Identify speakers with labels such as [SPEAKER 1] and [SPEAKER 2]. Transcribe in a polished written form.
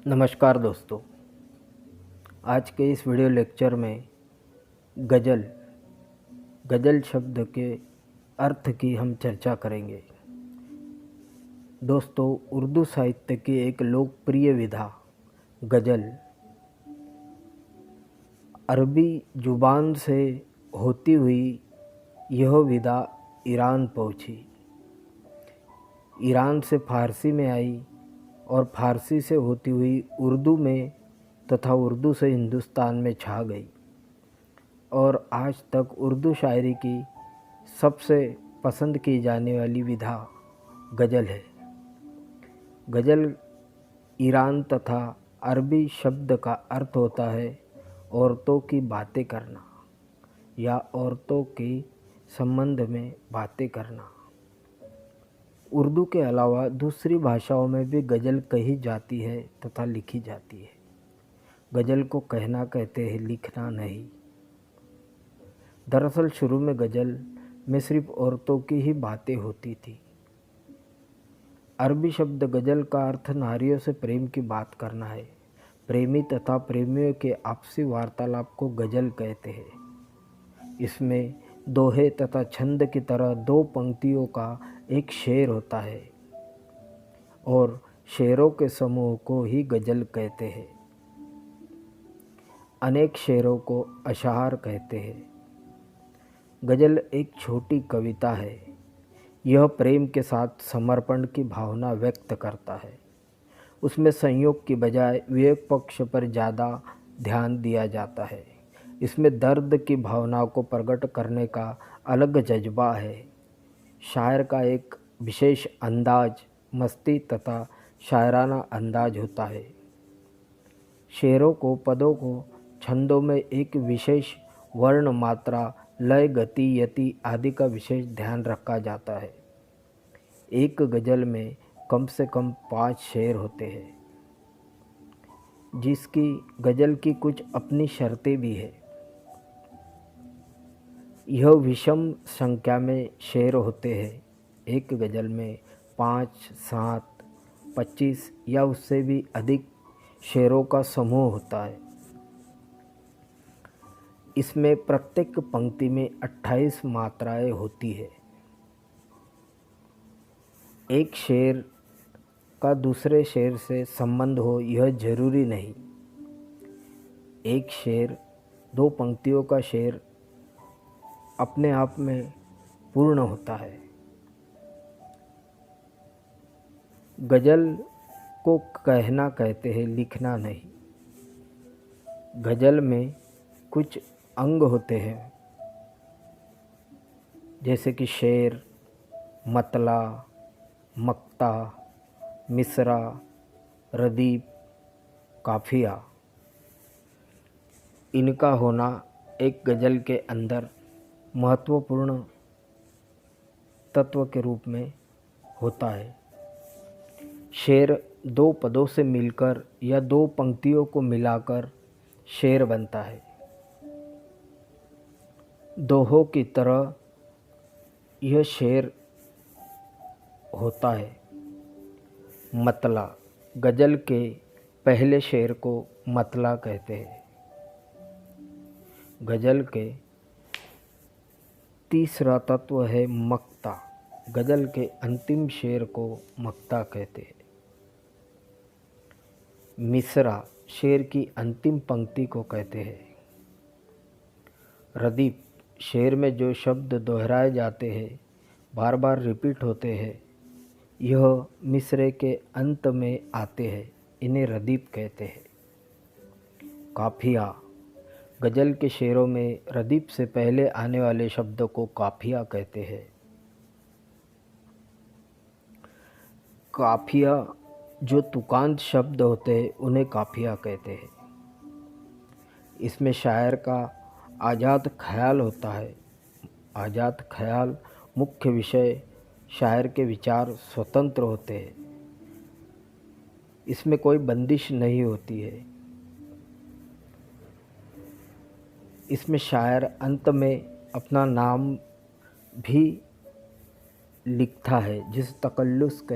[SPEAKER 1] नमस्कार दोस्तों। आज के इस वीडियो लेक्चर में गज़ल शब्द के अर्थ की हम चर्चा करेंगे। दोस्तों, उर्दू साहित्य की एक लोकप्रिय विधा गज़ल अरबी ज़ुबान से होती हुई यह विधा ईरान पहुंची। ईरान से फ़ारसी में आई और फ़ारसी से होती हुई उर्दू में तथा उर्दू से हिंदुस्तान में छा गई और आज तक उर्दू शायरी की सबसे पसंद की जाने वाली विधा गज़ल है। गज़ल ईरान तथा अरबी शब्द का अर्थ होता है औरतों की बातें करना या औरतों के संबंध में बातें करना। उर्दू के अलावा दूसरी भाषाओं में भी गज़ल कही जाती है तथा लिखी जाती है। गज़ल को कहना कहते हैं, लिखना नहीं। दरअसल शुरू में गज़ल में सिर्फ औरतों की ही बातें होती थी। अरबी शब्द गज़ल का अर्थ नारियों से प्रेम की बात करना है। प्रेमी तथा प्रेमियों के आपसी वार्तालाप को गज़ल कहते हैं। इसमें दोहे तथा छंद की तरह दो पंक्तियों का एक शेर होता है और शेरों के समूह को ही गज़ल कहते हैं। अनेक शेरों को अशआर कहते हैं। गज़ल एक छोटी कविता है। यह प्रेम के साथ समर्पण की भावना व्यक्त करता है। उसमें संयोग की बजाय विवेक पक्ष पर ज़्यादा ध्यान दिया जाता है। इसमें दर्द की भावना को प्रकट करने का अलग जज्बा है। शायर का एक विशेष अंदाज, मस्ती तथा शायराना अंदाज होता है। शेरों को, पदों को, छंदों में एक विशेष वर्ण, मात्रा, लय, गति, यति आदि का विशेष ध्यान रखा जाता है। एक गज़ल में कम से कम 5 शेर होते हैं, जिसकी गज़ल की कुछ अपनी शर्तें भी है। यह विषम संख्या में शेर होते हैं। एक गज़ल में 5, 7, 25 या उससे भी अधिक शेरों का समूह होता है। इसमें प्रत्येक पंक्ति में 28 मात्राएं होती है। एक शेर का दूसरे शेर से संबंध हो यह जरूरी नहीं। एक शेर, 2 पंक्तियों का शेर अपने आप में पूर्ण होता है। गज़ल को कहना कहते हैं, लिखना नहीं। गज़ल में कुछ अंग होते हैं, जैसे कि शेर, मतला, मक्ता, मिसरा, रदीफ, काफिया। इनका होना एक गज़ल के अंदर महत्वपूर्ण तत्व के रूप में होता है। शेर 2 पदों से मिलकर या 2 पंक्तियों को मिलाकर शेर बनता है। दोहों की तरह यह शेर होता है। मतला, गज़ल के पहले शेर को मतला कहते हैं। गज़ल के तीसरा तत्व है मक्ता। गज़ल के अंतिम शेर को मक्ता कहते हैं। मिसरा, शेर की अंतिम पंक्ति को कहते हैं। रदीफ, शेर में जो शब्द दोहराए जाते हैं, बार बार रिपीट होते हैं, यह मिसरे के अंत में आते हैं, इन्हें रदीफ कहते हैं। काफिया, गज़ल के शेरों में रदीफ से पहले आने वाले शब्द को काफिया कहते हैं। काफिया जो तुकांत शब्द होते हैं उन्हें काफिया कहते हैं। इसमें शायर का आज़ाद ख्याल होता है। आज़ाद ख्याल मुख्य विषय, शायर के विचार स्वतंत्र होते हैं। इसमें कोई बंदिश नहीं होती है। इसमें शायर अंत में अपना नाम भी लिखता है, जिसे तकल्लुस कहते हैं।